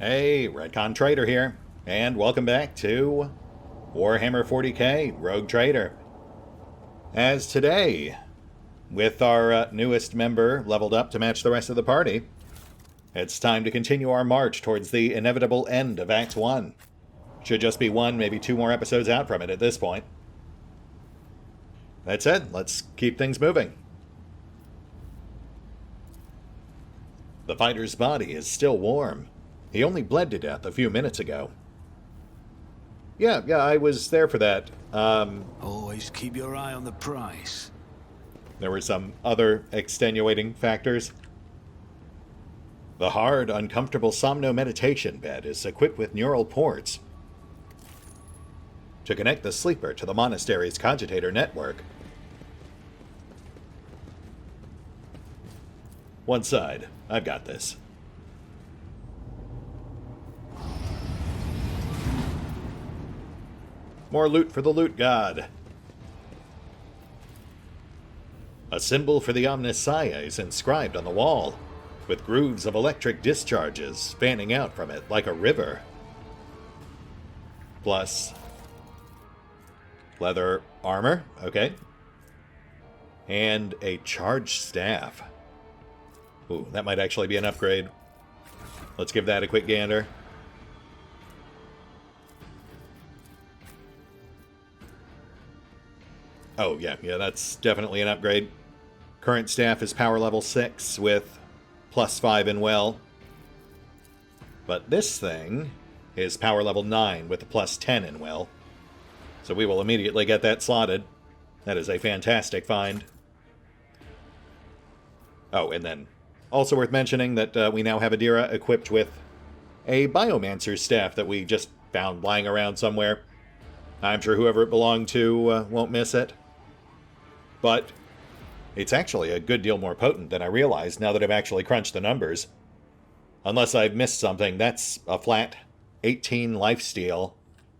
Hey, RetconRaider here, and welcome back to Warhammer 40k Rogue Trader. As today, with our newest member leveled up to match the rest of the party, it's time to continue our march towards the inevitable end of Act 1. Should just be one, maybe two more episodes out from it at this point. That said, let's keep things moving. The fighter's body is still warm. He only bled to death a few minutes ago. Yeah, I was there for that. Always keep your eye on the price. There were some other extenuating factors. The hard, uncomfortable Somno meditation bed is equipped with neural ports to connect the sleeper to the monastery's cogitator network. One side. I've got this. More loot for the loot god. A symbol for the Omnissiah is inscribed on the wall, with grooves of electric discharges fanning out from it like a river. Plus leather armor, okay. And a charged staff. Ooh, that might actually be an upgrade. Let's give that a quick gander. Oh, yeah, that's definitely an upgrade. Current staff is power level 6 with +5 in well. But this thing is power level 9 with a +10 in well. So we will immediately get that slotted. That is a fantastic find. Oh, and then also worth mentioning that we now have a Dira equipped with a Biomancer's staff that we just found lying around somewhere. I'm sure whoever it belonged to won't miss it. But it's actually a good deal more potent than I realized now that I've actually crunched the numbers. Unless I've missed something, that's a flat 18 lifesteal,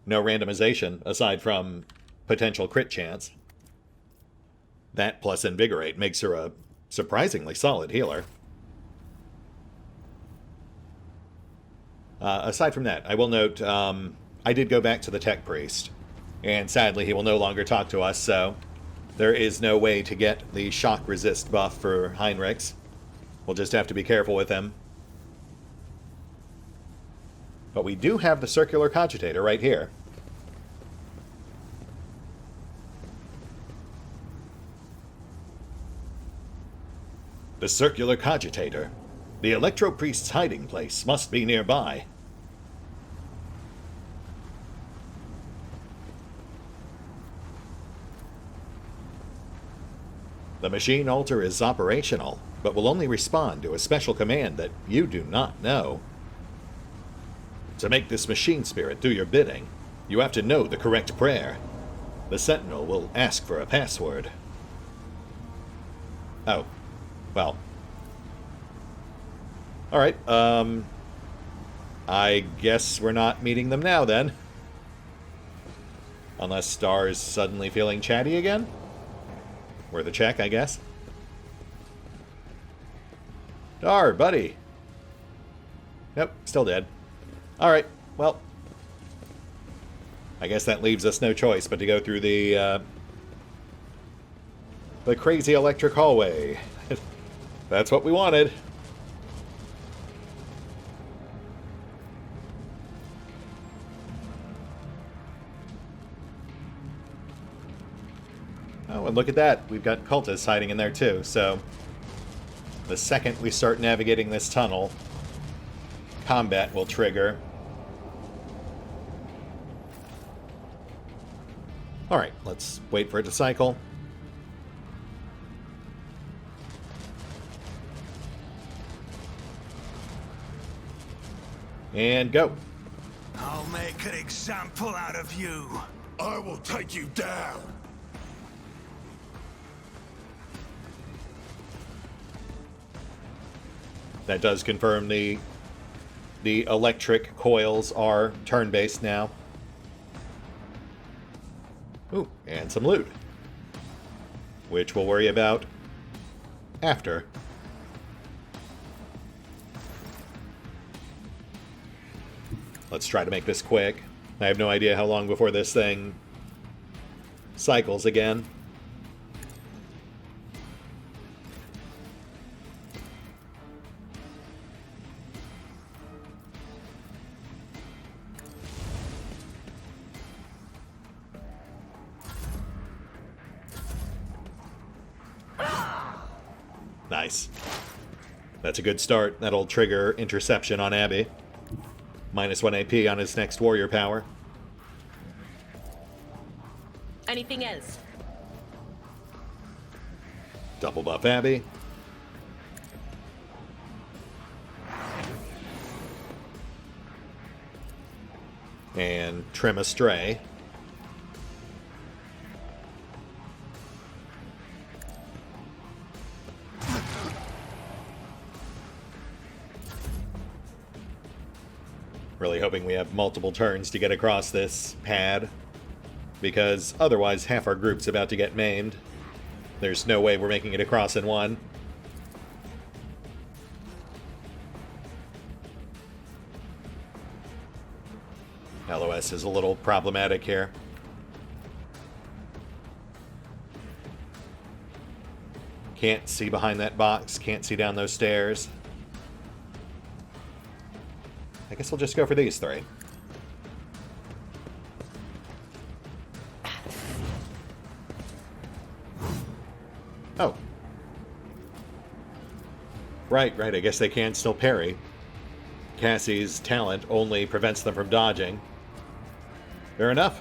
no randomization aside from potential crit chance. That plus Invigorate makes her a surprisingly solid healer. Aside from that, I will note, I did go back to the Tech Priest, and sadly he will no longer talk to us, so there is no way to get the shock resist buff for Heinrichs. We'll just have to be careful with him. But we do have the circular cogitator right here. The circular cogitator. The Electro Priest's hiding place must be nearby. The machine altar is operational, but will only respond to a special command that you do not know. To make this machine spirit do your bidding, you have to know the correct prayer. The sentinel will ask for a password. Oh, well. Alright, I guess we're not meeting them now then. Unless Star's suddenly feeling chatty again? Worth a check, I guess. Dar, buddy. Nope, still dead. Alright, well. I guess that leaves us no choice but to go through the crazy electric hallway. That's what we wanted. Oh, and look at that. We've got cultists hiding in there too, so the second we start navigating this tunnel, combat will trigger. Alright, let's wait for it to cycle. And go. I'll make an example out of you. I will take you down. That does confirm the electric coils are turn-based now. Ooh, and some loot. Which we'll worry about after. Let's try to make this quick. I have no idea how long before this thing cycles again. Nice. That's a good start. That'll trigger interception on Abby. -1 AP on his next warrior power. Anything else? Double buff Abby. And trim a stray. Really hoping we have multiple turns to get across this pad, because otherwise half our group's about to get maimed. There's no way we're making it across in one. Alois is a little problematic here. Can't see behind that box, can't see down those stairs. I guess we'll just go for these three. Oh. Right. I guess they can still parry. Cassie's talent only prevents them from dodging. Fair enough.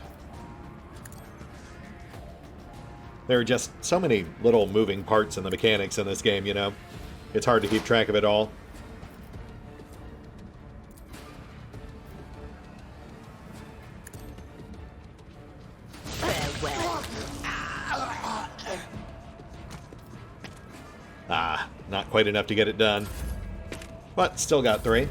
There are just so many little moving parts in the mechanics in this game, you know? It's hard to keep track of it all. Not quite enough to get it done. But still got 3.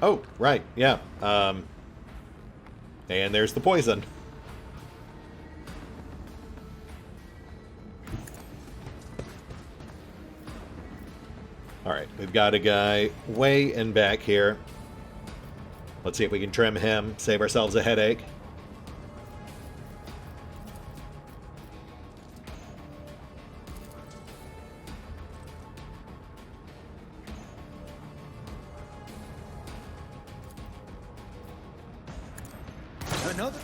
Oh, right, yeah. And there's the poison. Alright, we've got a guy way in back here. Let's see if we can trim him, save ourselves a headache. Another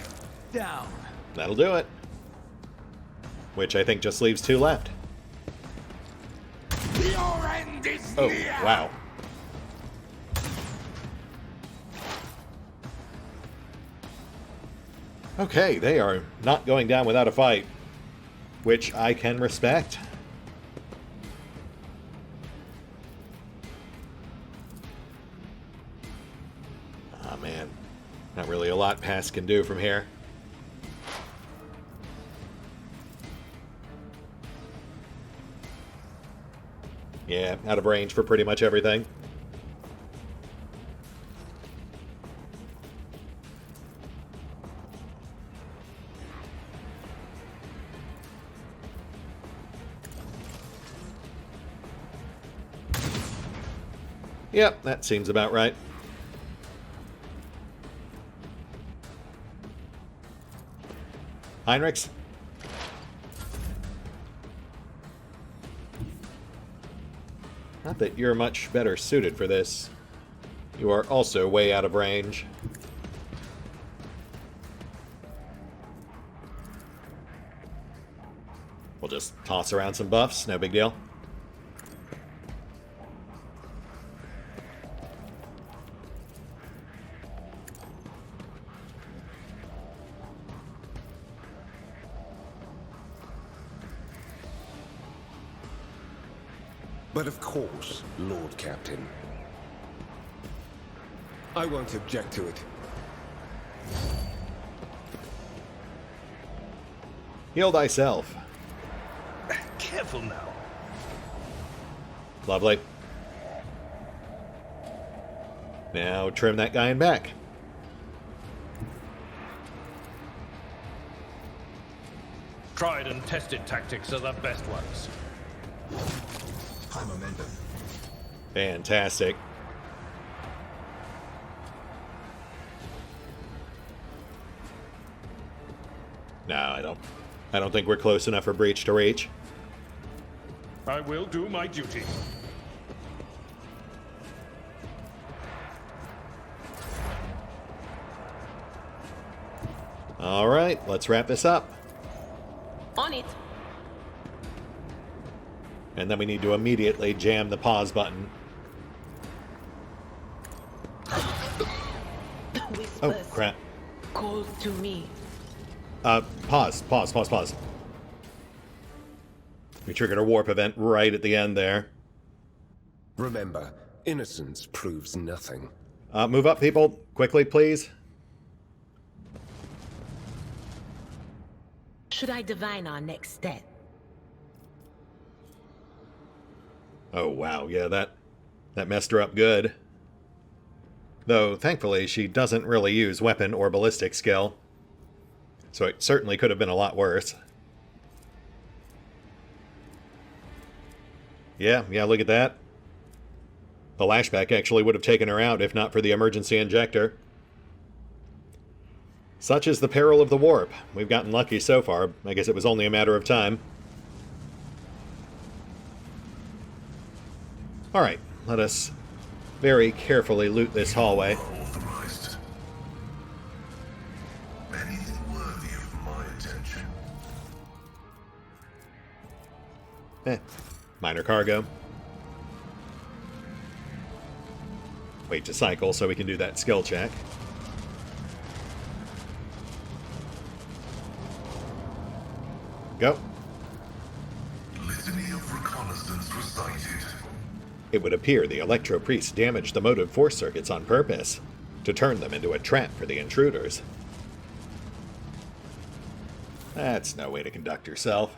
down. That'll do it. Which I think just leaves 2 left. Your end is Oh, near. wow. Okay, they are not going down without a fight, which I can respect. Oh man, not really a lot Pass can do from here. Yeah, out of range for pretty much everything. Yep, that seems about right. Heinrichs? Not that you're much better suited for this. You are also way out of range. We'll just toss around some buffs, no big deal. But of course, Lord Captain. I won't object to it. Heal thyself. Careful now. Lovely. Now trim that guy in back. Tried and tested tactics are the best ones. my momentum. Fantastic. No, I don't think we're close enough for Breach to reach. I will do my duty. All right, let's wrap this up. On it. And then we need to immediately jam the pause button. Oh, crap. Calls to me. Pause. We triggered a warp event right at the end there. Remember, innocence proves nothing. Move up, people. Quickly, please. Should I divine our next step? Oh, wow. Yeah, that messed her up good. Though, thankfully, she doesn't really use weapon or ballistic skill. So it certainly could have been a lot worse. Yeah, look at that. The lashback actually would have taken her out if not for the emergency injector. Such is the peril of the warp. We've gotten lucky so far. I guess it was only a matter of time. Alright, let us very carefully loot this hallway. Authorized. Anything worthy of my attention. Minor cargo. Wait to cycle so we can do that skill check. Go. Litany of reconnaissance recited. It would appear the Electro Priest damaged the motive force circuits on purpose, to turn them into a trap for the intruders. That's no way to conduct yourself.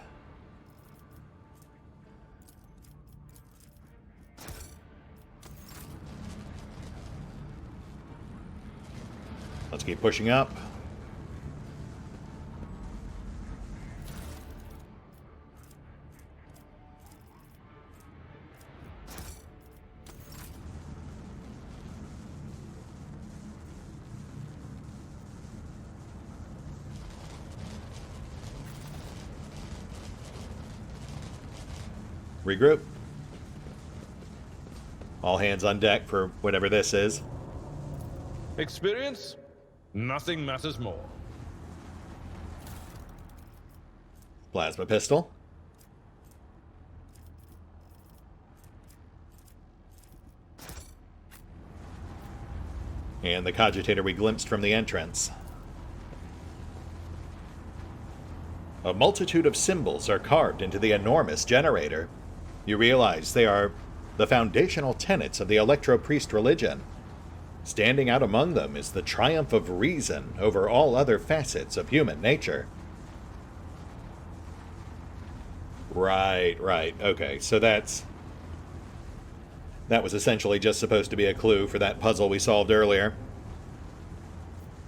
Let's keep pushing up. Regroup. All hands on deck for whatever this is. Experience? Nothing matters more. Plasma pistol. And the cogitator we glimpsed from the entrance. A multitude of symbols are carved into the enormous generator. You realize they are the foundational tenets of the Electro Priest religion. Standing out among them is the triumph of reason over all other facets of human nature. Right. Okay, so that was essentially just supposed to be a clue for that puzzle we solved earlier.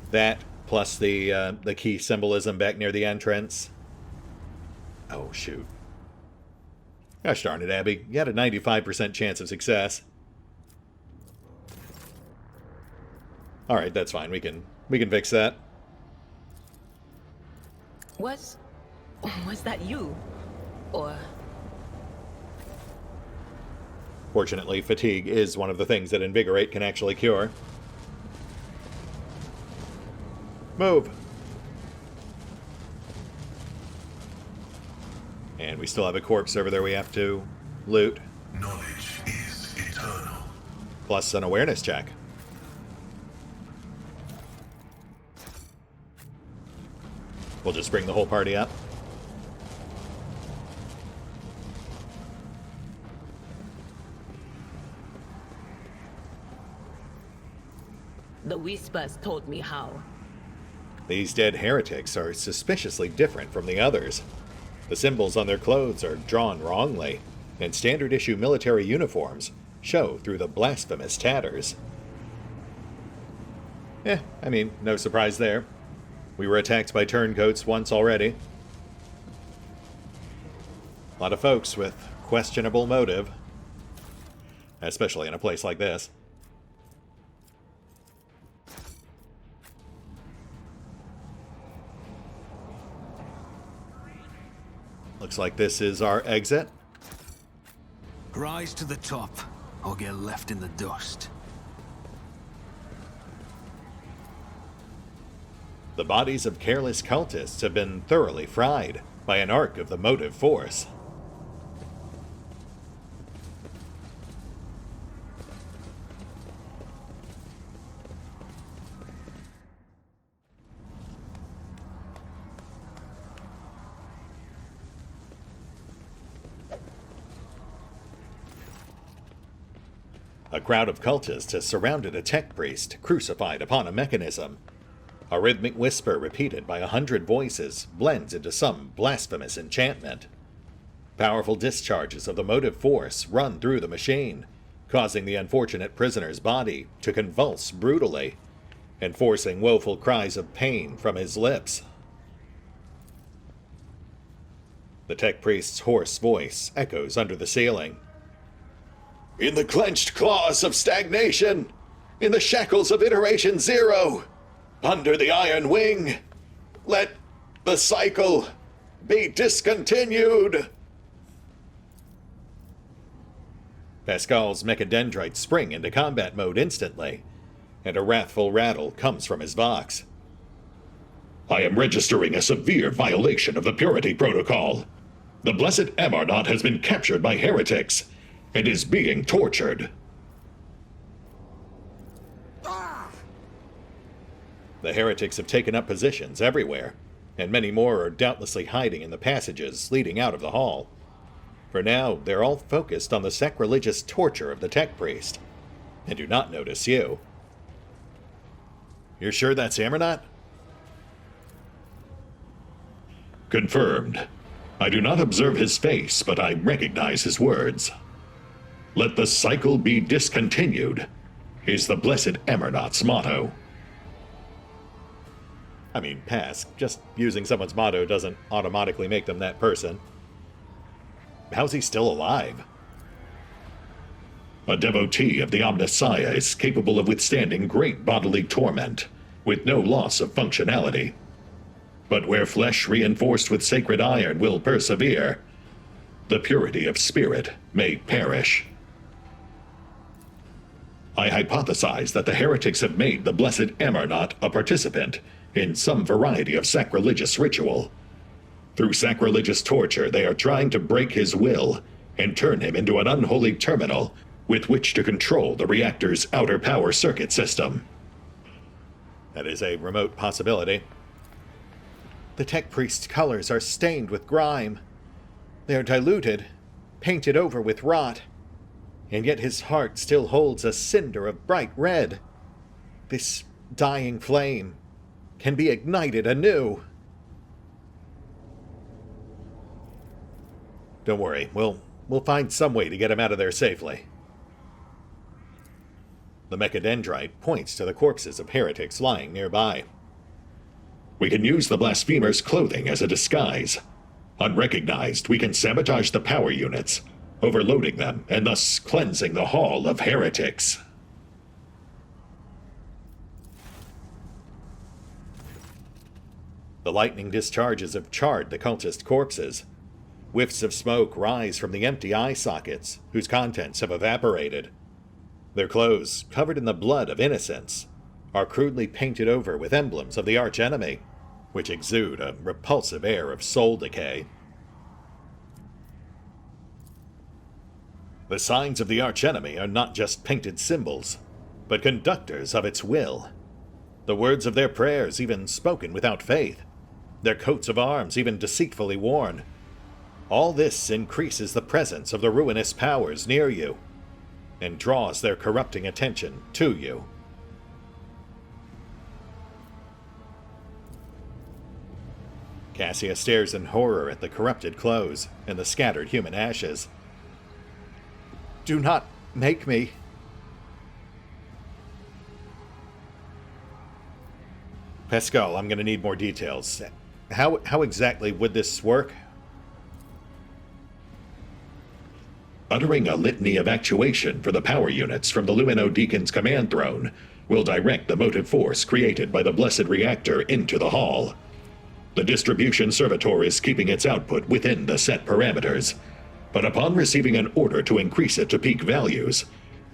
That, plus the key symbolism back near the entrance. Oh, shoot. Gosh darn it, Abby. You had a 95% chance of success. Alright, that's fine. We can fix that. Was that you? Or... Fortunately, fatigue is one of the things that Invigorate can actually cure. Move! And we still have a corpse over there we have to loot. Knowledge is eternal. Plus an awareness check. We'll just bring the whole party up. The Whispers told me how. These dead heretics are suspiciously different from the others. The symbols on their clothes are drawn wrongly, and standard-issue military uniforms show through the blasphemous tatters. I mean, no surprise there. We were attacked by turncoats once already. A lot of folks with questionable motive. especially in a place like this. Looks like this is our exit. Rise to the top, or get left in the dust. The bodies of careless cultists have been thoroughly fried by an arc of the motive force. A crowd of cultists has surrounded a tech priest crucified upon a mechanism. A rhythmic whisper repeated by 100 voices blends into some blasphemous enchantment. Powerful discharges of the motive force run through the machine, causing the unfortunate prisoner's body to convulse brutally, and forcing woeful cries of pain from his lips. The tech priest's hoarse voice echoes under the ceiling. In the clenched claws of stagnation, in the shackles of iteration 0, under the iron wing, let the cycle be discontinued. Pascal's mechadendrites spring into combat mode instantly, and a wrathful rattle comes from his vox. I am registering a severe violation of the Purity Protocol. The blessed Amar-not has been captured by heretics and is being tortured. The heretics have taken up positions everywhere, and many more are doubtlessly hiding in the passages leading out of the hall. For now, they're all focused on the sacrilegious torture of the tech priest, and do not notice you. You're sure that's Amar-not? Confirmed. I do not observe his face, but I recognize his words. Let the cycle be discontinued, is the blessed Amar-not's motto. I mean, pass. Just using someone's motto doesn't automatically make them that person. How's he still alive? A devotee of the Omnissiah is capable of withstanding great bodily torment, with no loss of functionality. But where flesh reinforced with sacred iron will persevere, the purity of spirit may perish. I hypothesize that the heretics have made the blessed Amar-not a participant in some variety of sacrilegious ritual. Through sacrilegious torture, they are trying to break his will and turn him into an unholy terminal with which to control the reactor's outer power circuit system. That is a remote possibility. The tech priest's colors are stained with grime. They are diluted, painted over with rot, and yet his heart still holds a cinder of bright red. This dying flame can be ignited anew. Don't worry, we'll find some way to get him out of there safely. The mechadendrite points to the corpses of heretics lying nearby. We can use the blasphemer's clothing as a disguise. Unrecognized, we can sabotage the power units, overloading them and thus cleansing the hall of heretics. The lightning discharges have charred the cultist corpses. Whiffs of smoke rise from the empty eye sockets, whose contents have evaporated. Their clothes, covered in the blood of innocents, are crudely painted over with emblems of the archenemy, which exude a repulsive air of soul decay. The signs of the archenemy are not just painted symbols, but conductors of its will. The words of their prayers even spoken without faith, their coats of arms even deceitfully worn. All this increases the presence of the ruinous powers near you, and draws their corrupting attention to you. Cassia stares in horror at the corrupted clothes and the scattered human ashes. Do not make me. Pascal, I'm going to need more details. How exactly would this work? Uttering a litany of actuation for the power units from the Lumino Deacon's command throne will direct the motive force created by the blessed reactor into the hall. The distribution servitor is keeping its output within the set parameters, but upon receiving an order to increase it to peak values,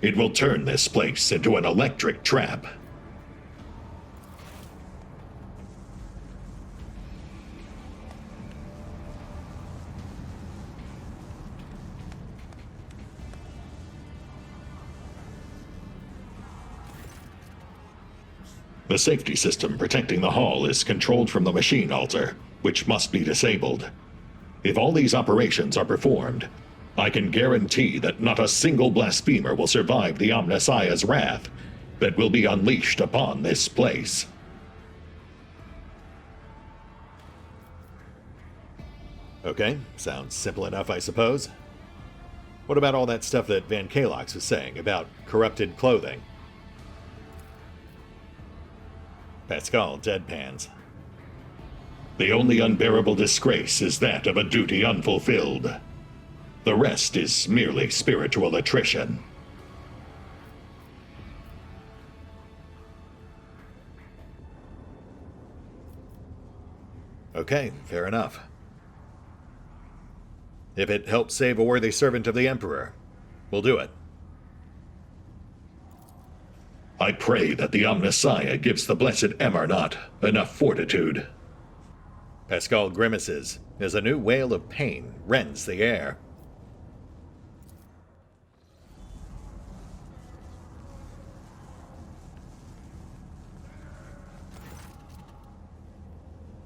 it will turn this place into an electric trap. The safety system protecting the hall is controlled from the machine altar, which must be disabled. If all these operations are performed, I can guarantee that not a single blasphemer will survive the Omnissiah's wrath that will be unleashed upon this place. Okay, sounds simple enough, I suppose. What about all that stuff that Van Kalox was saying about corrupted clothing? Pascal deadpans. The only unbearable disgrace is that of a duty unfulfilled. The rest is merely spiritual attrition. Okay, fair enough. If it helps save a worthy servant of the Emperor, we'll do it. I pray that the Omnissiah gives the blessed Amar-not enough fortitude. Pascal grimaces as a new wail of pain rends the air.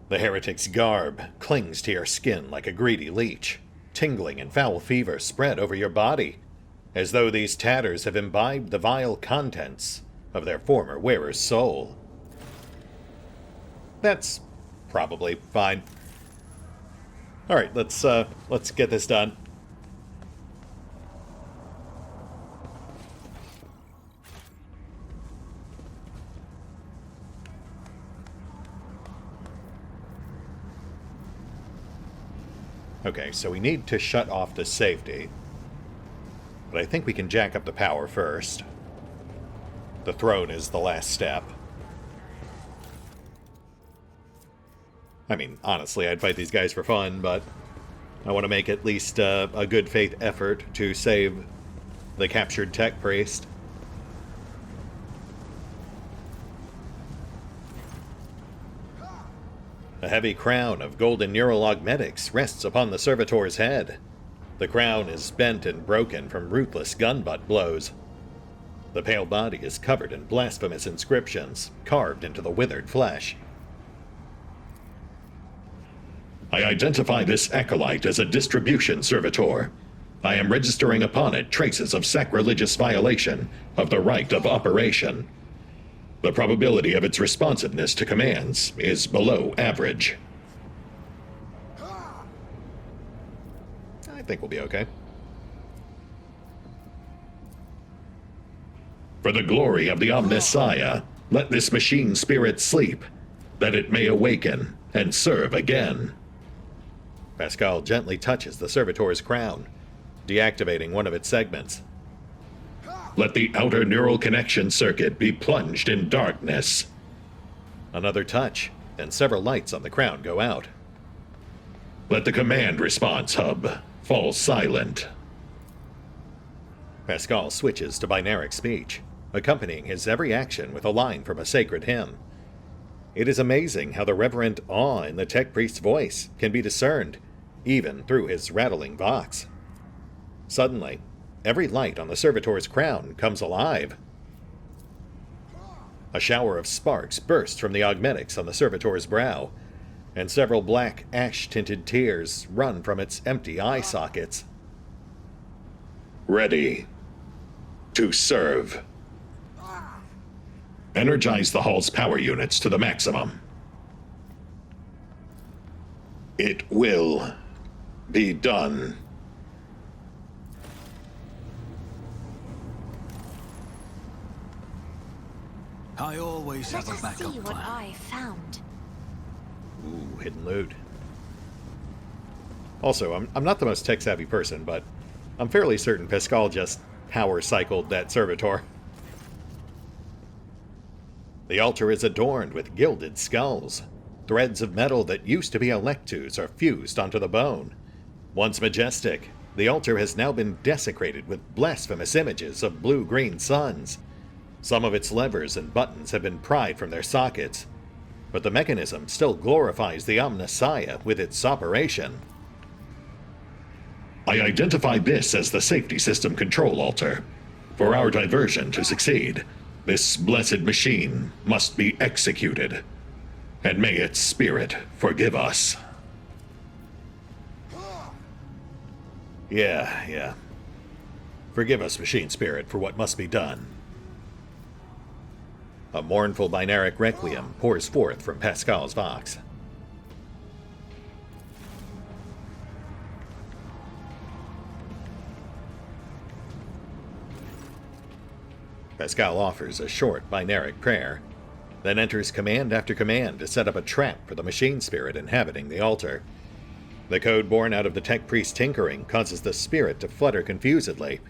The heretic's garb clings to your skin like a greedy leech. Tingling and foul fever spread over your body, as though these tatters have imbibed the vile contents of their former wearer's soul. That's probably fine. Alright, let's get this done. Okay, so we need to shut off the safety. But I think we can jack up the power first. The throne is the last step. I mean, honestly, I'd fight these guys for fun, but I want to make at least a good faith effort to save the captured tech priest. A heavy crown of golden neural augmetics rests upon the servitor's head. The crown is bent and broken from ruthless gun butt blows. The pale body is covered in blasphemous inscriptions, carved into the withered flesh. I identify this acolyte as a distribution servitor. I am registering upon it traces of sacrilegious violation of the right of operation. The probability of its responsiveness to commands is below average. I think we'll be okay. For the glory of the Omnissiah, let this machine spirit sleep, that it may awaken and serve again. Pascal gently touches the servitor's crown, deactivating one of its segments. Let the outer neural connection circuit be plunged in darkness. Another touch, and several lights on the crown go out. Let the command response hub fall silent. Pascal switches to binaric speech, accompanying his every action with a line from a sacred hymn. It is amazing how the reverent awe in the tech priest's voice can be discerned, even through his rattling vox. Suddenly, every light on the servitor's crown comes alive. A shower of sparks bursts from the augmetics on the servitor's brow, and several black, ash-tinted tears run from its empty eye sockets. Ready to serve. Energize the hall's power units to the maximum. It will be done. I always Let have a us backup see what plan. I found. Ooh, hidden loot. Also, I'm not the most tech-savvy person, but I'm fairly certain Pascal just power-cycled that servitor. The altar is adorned with gilded skulls. Threads of metal that used to be electus are fused onto the bone. Once majestic, the altar has now been desecrated with blasphemous images of blue-green suns. Some of its levers and buttons have been pried from their sockets, but the mechanism still glorifies the Omnissiah with its operation. I identify this as the safety system control altar. For our diversion to succeed, this blessed machine must be executed. And may its spirit forgive us. Yeah. Forgive us, machine spirit, for what must be done. A mournful binaric requiem pours forth from Pascal's vox. Pascal offers a short binaric prayer, then enters command after command to set up a trap for the machine spirit inhabiting the altar. The code born out of the tech priest's tinkering causes the spirit to flutter confusedly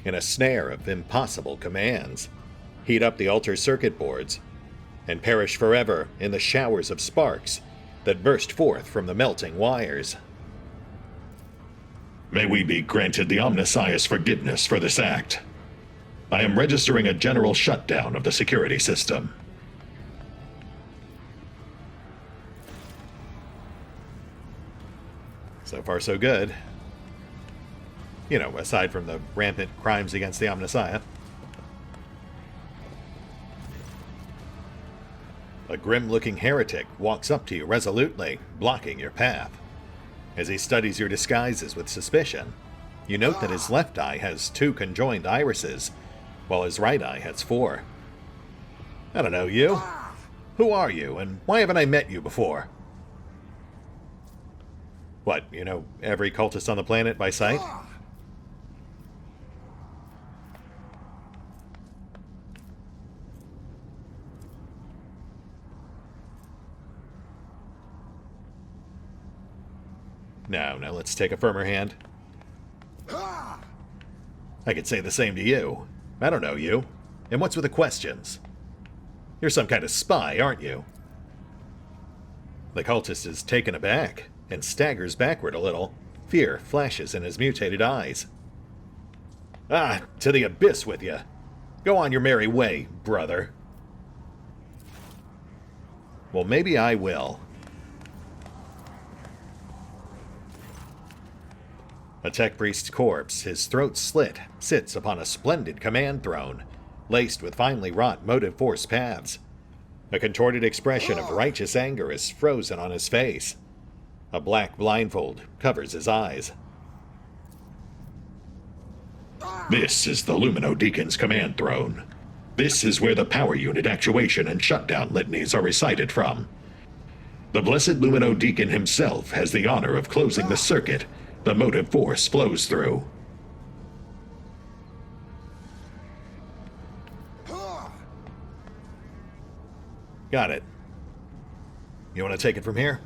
in a snare of impossible commands, heat up the altar circuit boards, and perish forever in the showers of sparks that burst forth from the melting wires. May we be granted the Omnissiah's forgiveness for this act. I am registering a general shutdown of the security system. So far, so good. You know, aside from the rampant crimes against the Omnissiah. A grim-looking heretic walks up to you resolutely, blocking your path. As he studies your disguises with suspicion, you note that his left eye has 2 conjoined irises, while his right eye has 4. I don't know you. Who are you, and why haven't I met you before? What, you know every cultist on the planet by sight? Now, let's take a firmer hand. I could say the same to you. I don't know you. And what's with the questions? You're some kind of spy, aren't you? The cultist is taken aback and staggers backward a little. Fear flashes in his mutated eyes. Ah, to the abyss with you. Go on your merry way, brother. Well, maybe I will. A tech priest's corpse, his throat slit, sits upon a splendid command throne, laced with finely wrought motive force paths. A contorted expression of righteous anger is frozen on his face. A black blindfold covers his eyes. This is the Lumino Deacon's command throne. This is where the power unit actuation and shutdown litanies are recited from. The blessed Lumino Deacon himself has the honor of closing the circuit the motive force flows through. Got it. You want to take it from here?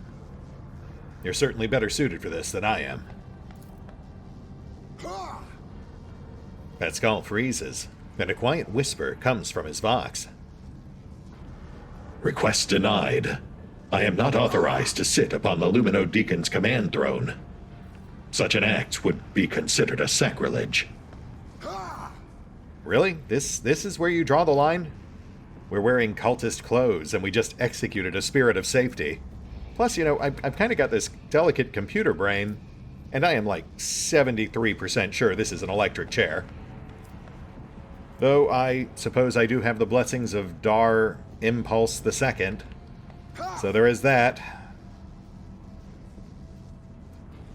You're certainly better suited for this than I am. Pascal freezes, and a quiet whisper comes from his vox. Request denied. I am not authorized to sit upon the Lumino Deacon's command throne. Such an act would be considered a sacrilege. Really? This is where you draw the line? We're wearing cultist clothes, and we just executed a spirit of safety. Plus, you know, I've kind of got this delicate computer brain, and I am like 73% sure this is an electric chair. Though I suppose I do have the blessings of Dar Impulse II. So there is that.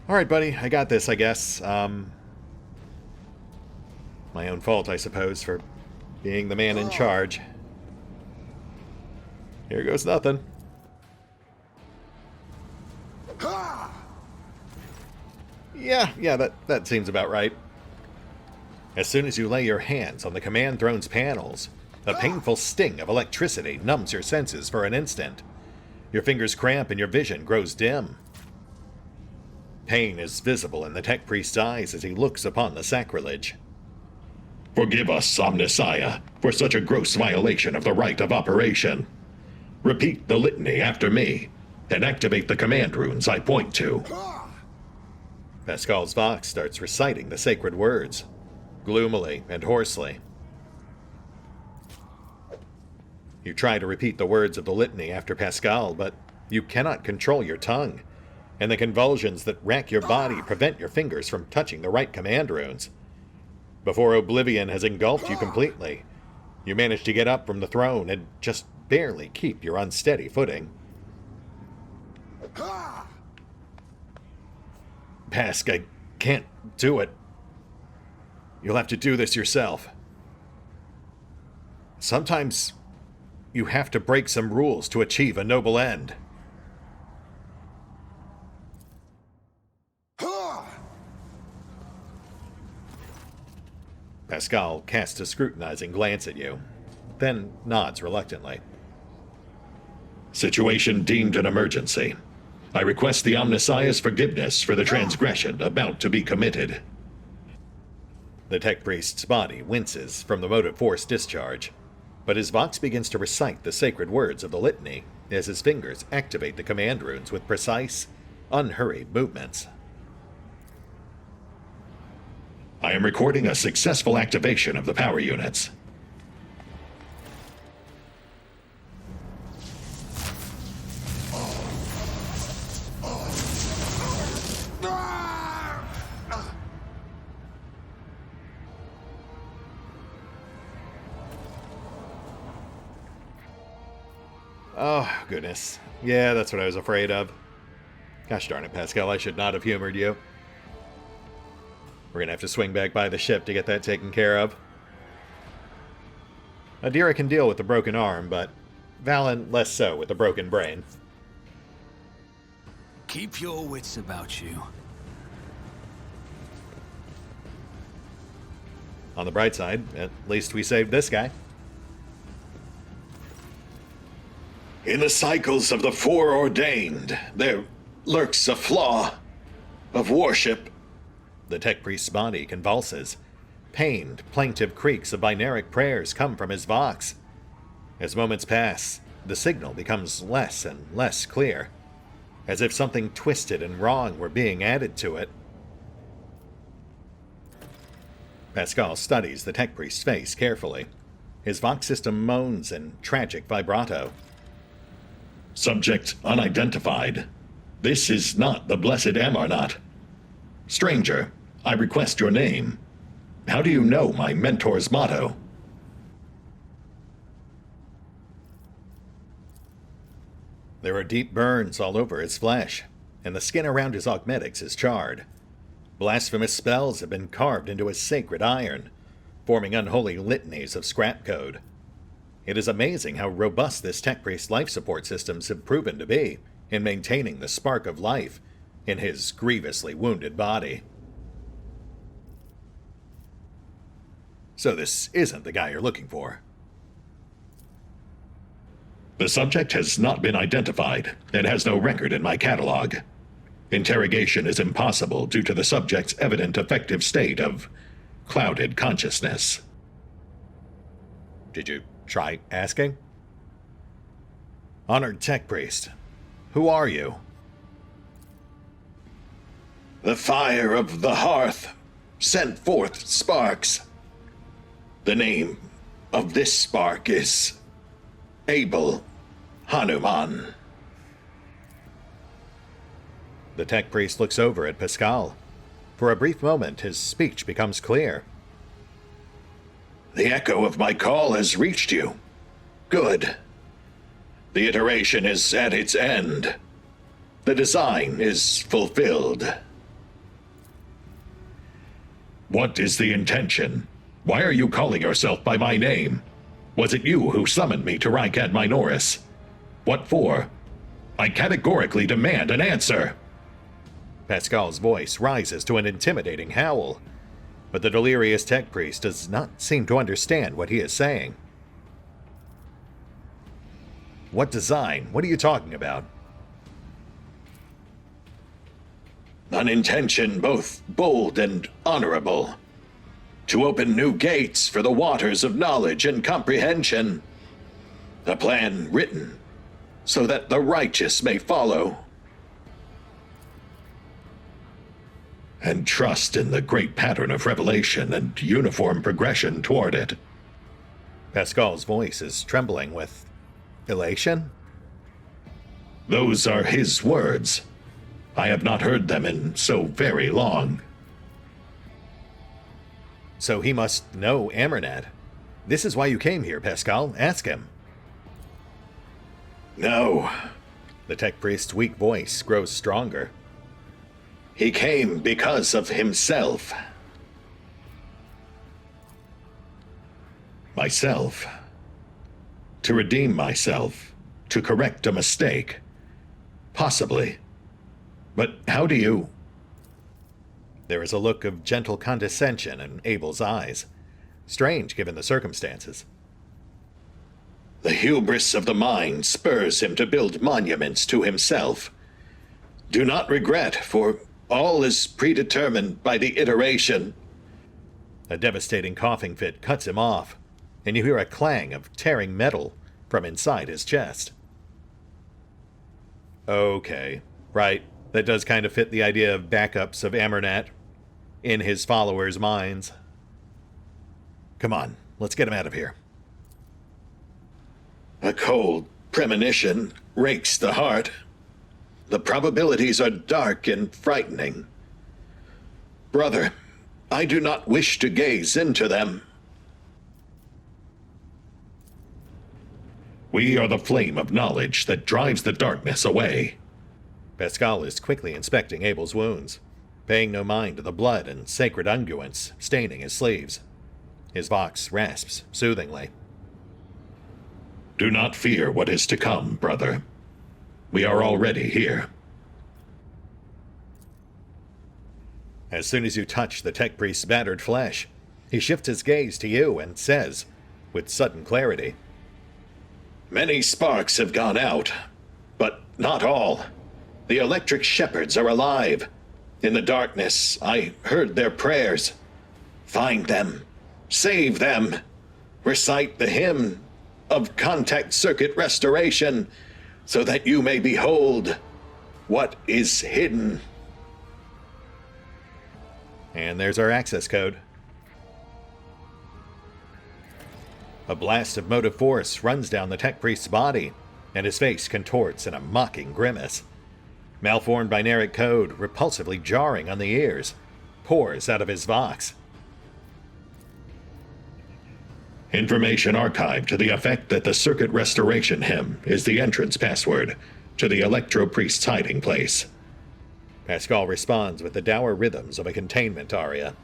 Alright, buddy, I got this, I guess. My own fault, I suppose, for being the man in charge. Here goes nothing. Yeah, that seems about right. As soon as you lay your hands on the command throne's panels, a painful sting of electricity numbs your senses for an instant. Your fingers cramp and your vision grows dim. Pain is visible in the tech priest's eyes as he looks upon the sacrilege. Forgive us, Omnissiah, for such a gross violation of the right of operation. Repeat the litany after me, and activate the command runes I point to. Pascal's Vox starts reciting the sacred words, gloomily and hoarsely. You try to repeat the words of the litany after Pascal, but you cannot control your tongue, and the convulsions that rack your body prevent your fingers from touching the right command runes. Before oblivion has engulfed you completely, you manage to get up from the throne and just barely keep your unsteady footing. Pask, I can't do it. You'll have to do this yourself. Sometimes you have to break some rules to achieve a noble end. Pascal casts a scrutinizing glance at you, then nods reluctantly. Situation deemed an emergency. I request the Omnissiah's forgiveness for the transgression about to be committed. The tech priest's body winces from the motive force discharge, but his Vox begins to recite the sacred words of the litany as his fingers activate the command runes with precise, unhurried movements. I am recording a successful activation of the power units. Oh, goodness. Yeah, that's what I was afraid of. Gosh darn it, Pascal, I should not have humored you. We're gonna have to swing back by the ship to get that taken care of. Adira can deal with the broken arm, but Valen less so with the broken brain. Keep your wits about you. On the bright side, at least we saved this guy. In the cycles of the foreordained, there lurks a flaw of worship. The tech priest's body convulses. Pained, plaintive creaks of binaric prayers come from his Vox. As moments pass, the signal becomes less and less clear, as if something twisted and wrong were being added to it. Pascal studies the tech priest's face carefully. His Vox system moans in tragic vibrato. Subject unidentified. This is not the blessed Amar-not. Stranger, I request your name. How do you know my mentor's motto? There are deep burns all over his flesh, and the skin around his augmetics is charred. Blasphemous spells have been carved into his sacred iron, forming unholy litanies of scrap code. It is amazing how robust this tech priest's life support systems have proven to be in maintaining the spark of life in his grievously wounded body. So this isn't the guy you're looking for. The subject has not been identified and has no record in my catalog. Interrogation is impossible due to the subject's evident affective state of clouded consciousness. Did you try asking? Honored tech priest, who are you? The fire of the hearth sent forth sparks. The name of this spark is Abel Hanuman. The tech priest looks over at Pascal. For a brief moment, his speech becomes clear. The echo of my call has reached you. Good. The iteration is at its end. The design is fulfilled. What is the intention? Why are you calling yourself by my name? Was it you who summoned me to Rykad Minoris? What for? I categorically demand an answer. Pascal's voice rises to an intimidating howl, but the delirious tech priest does not seem to understand what he is saying. What design? What are you talking about? An intention both bold and honorable. To open new gates for the waters of knowledge and comprehension. A plan written so that the righteous may follow. And trust in the great pattern of revelation and uniform progression toward it. Pascal's voice is trembling with elation. Those are his words. I have not heard them in so very long. So he must know Amar-not. This is why you came here, Pascal. Ask him. No. The tech priest's weak voice grows stronger. He came because of himself. Myself. To redeem myself. To correct a mistake. Possibly. But how do you... There is a look of gentle condescension in Abel's eyes. Strange given the circumstances. The hubris of the mind spurs him to build monuments to himself. Do not regret, for all is predetermined by the iteration. A devastating coughing fit cuts him off, and you hear a clang of tearing metal from inside his chest. Okay, right. That does kind of fit the idea of backups of Amar-not in his followers' minds. Come on, let's get him out of here. A cold premonition rakes the heart. The probabilities are dark and frightening. Brother, I do not wish to gaze into them. We are the flame of knowledge that drives the darkness away. Pascal is quickly inspecting Abel's wounds, paying no mind to the blood and sacred unguents staining his sleeves. His vox rasps soothingly. Do not fear what is to come, brother. We are already here. As soon as you touch the tech priest's battered flesh, he shifts his gaze to you and says, with sudden clarity, Many sparks have gone out, but not all. The electric shepherds are alive. In the darkness, I heard their prayers. Find them. Save them. Recite the hymn of contact circuit restoration, so that you may behold what is hidden. And there's our access code. A blast of motive force runs down the tech priest's body, and his face contorts in a mocking grimace. Malformed binaric code, repulsively jarring on the ears, pours out of his vox. Information archived to the effect that the circuit restoration hymn is the entrance password to the Electro Priest's hiding place. Pascal responds with the dour rhythms of a containment aria.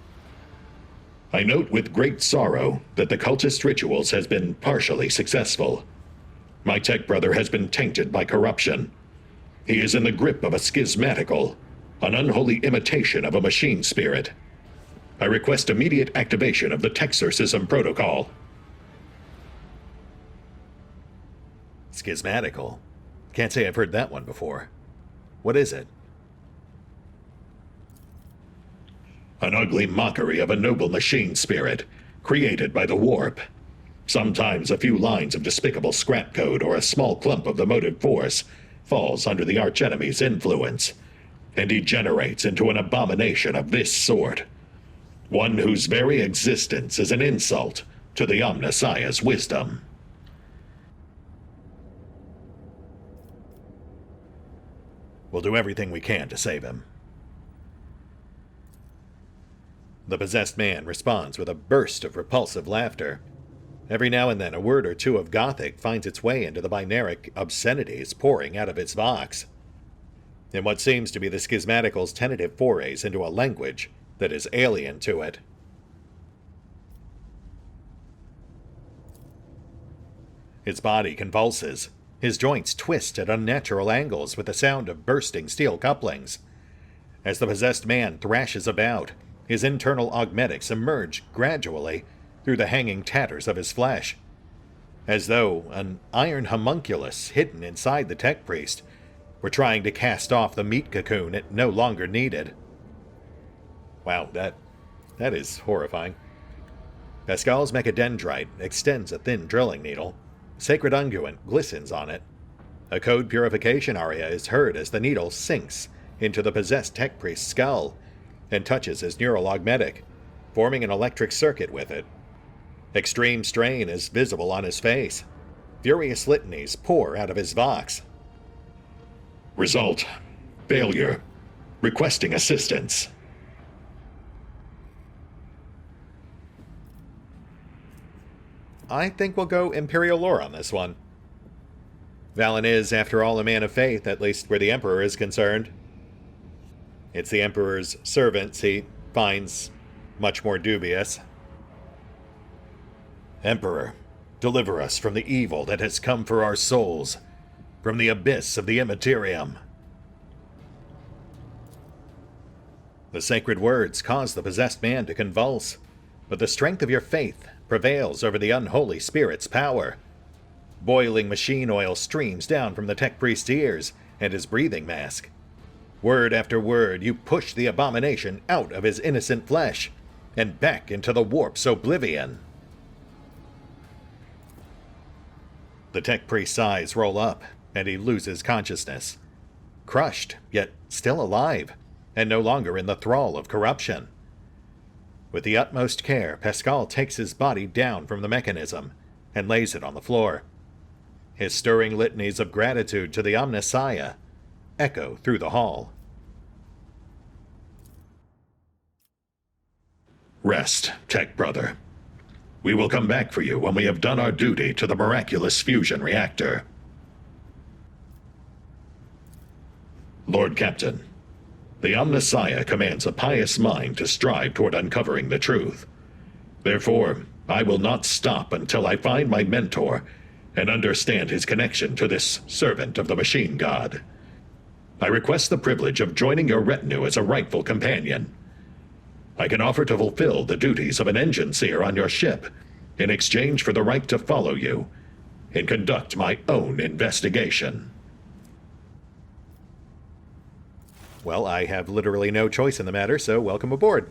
I note with great sorrow that the cultist rituals has been partially successful. My tech brother has been tainted by corruption. He is in the grip of a schismatical, an unholy imitation of a machine spirit. I request immediate activation of the Texorcism protocol. Schismatical? Can't say I've heard that one before. What is it? An ugly mockery of a noble machine spirit, created by the warp. Sometimes a few lines of despicable scrap code or a small clump of the motive force falls under the archenemy's influence, and degenerates into an abomination of this sort. One whose very existence is an insult to the Omnissiah's wisdom. We'll do everything we can to save him. The possessed man responds with a burst of repulsive laughter. Every now and then a word or two of Gothic finds its way into the binaric obscenities pouring out of its vox. In what seems to be the schismatical's tentative forays into a language that is alien to it. His body convulses. His joints twist at unnatural angles with the sound of bursting steel couplings. As the possessed man thrashes about, his internal augmetics emerge gradually through the hanging tatters of his flesh. As though an iron homunculus hidden inside the tech priest were trying to cast off the meat cocoon it no longer needed. Wow, that is horrifying. Pascal's mechadendrite extends a thin drilling needle. Sacred unguent glistens on it. A code purification aria is heard as the needle sinks into the possessed tech priest's skull and touches his neurologmetic, forming an electric circuit with it. Extreme strain is visible on his face. Furious litanies pour out of his vox. Result: failure. Requesting assistance. I think we'll go Imperial lore on this one. Valen is, after all, a man of faith, at least where the Emperor is concerned. It's the Emperor's servants he finds much more dubious. Emperor, deliver us from the evil that has come for our souls, from the abyss of the Immaterium. The sacred words cause the possessed man to convulse, but the strength of your faith prevails over the unholy spirit's power. Boiling machine oil streams down from the tech priest's ears and his breathing mask. Word after word, you push the abomination out of his innocent flesh and back into the warp's oblivion. The tech priest's eyes roll up, and he loses consciousness. Crushed, yet still alive, and no longer in the thrall of corruption. With the utmost care, Pascal takes his body down from the mechanism and lays it on the floor. His stirring litanies of gratitude to the Omnissiah echo through the hall. Rest, Tech Brother. We will come back for you when we have done our duty to the miraculous fusion reactor. Lord Captain, the Omnissiah commands a pious mind to strive toward uncovering the truth. Therefore, I will not stop until I find my mentor and understand his connection to this servant of the machine god. I request the privilege of joining your retinue as a rightful companion. I can offer to fulfill the duties of an engine seer on your ship in exchange for the right to follow you and conduct my own investigation. Well, I have literally no choice in the matter, so welcome aboard.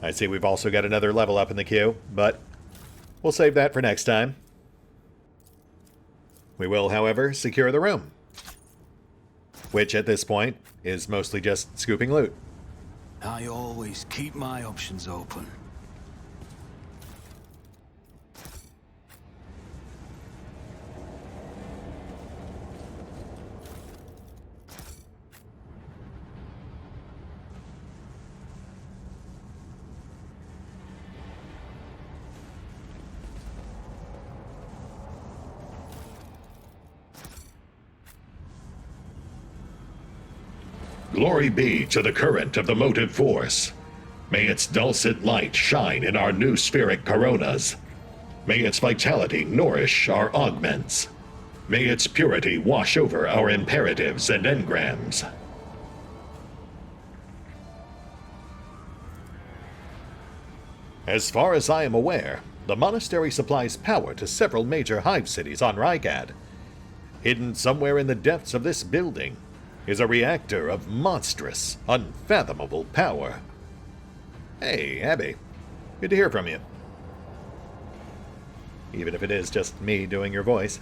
I see we've also got another level up in the queue, but we'll save that for next time. We will, however, secure the room, which at this point is mostly just scooping loot. I always keep my options open. Glory be to the current of the motive force. May its dulcet light shine in our new spheric coronas. May its vitality nourish our augments. May its purity wash over our imperatives and engrams. As far as I am aware, the monastery supplies power to several major hive cities on Rygad. Hidden somewhere in the depths of this building is a reactor of monstrous, unfathomable power. Hey, Abby. Good to hear from you. Even if it is just me doing your voice.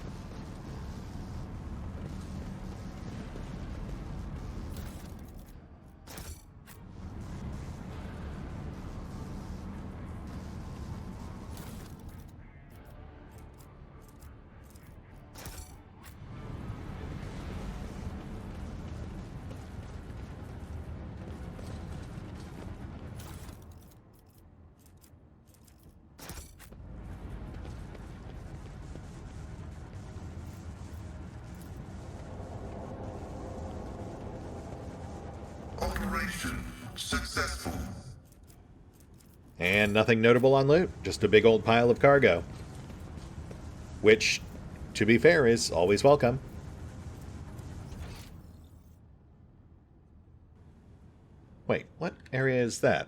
Operation successful. And nothing notable on loot, just a big old pile of cargo. Which, to be fair, is always welcome. Wait, what area is that?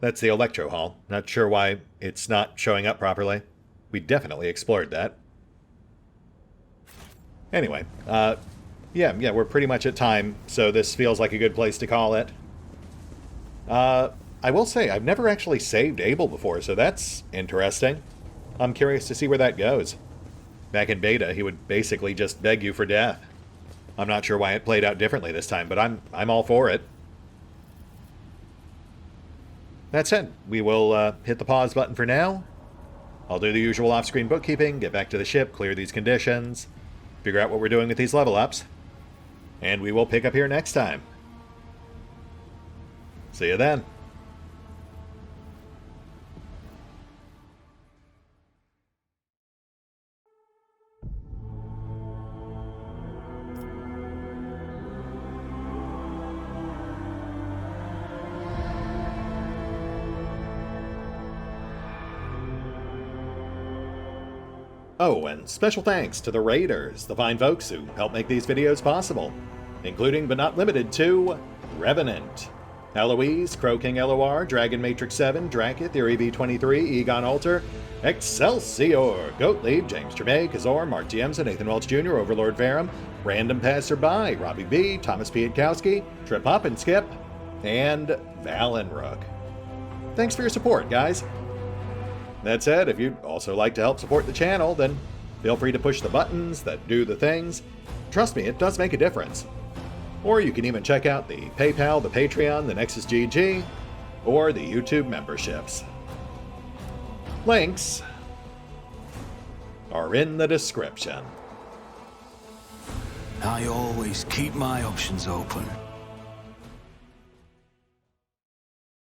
That's the Electro Hall. Not sure why it's not showing up properly. We definitely explored that. Anyway, yeah, we're pretty much at time, so this feels like a good place to call it. I will say, I've never actually saved Abel before, so that's interesting. I'm curious to see where that goes. Back in beta, he would basically just beg you for death. I'm not sure why it played out differently this time, but I'm all for it. That said, we will hit the pause button for now. I'll do the usual off-screen bookkeeping, get back to the ship, clear these conditions, figure out what we're doing with these level ups, and we will pick up here next time. See you then. Oh, and special thanks to the Raiders, the fine folks who help make these videos possible, including but not limited to Revenant, Alois, CrowkingLoR, Dragon Matrix 7, Drakiith, V23, EgonAlter, Exsellsior, Gottlieb, James Trimmier, Kazorm, Giemza, Nathan Welch Jr., OverlordPherom, RandomPassrby, RobbyB, Tomasz Piątkowski, Triphoppenskip, and Valinrook. Thanks for your support, guys. That said, if you'd also like to help support the channel, then feel free to push the buttons that do the things. Trust me, it does make a difference. Or you can even check out the PayPal, the Patreon, the Nexus GG, or the YouTube memberships. Links are in the description. I always keep my options open.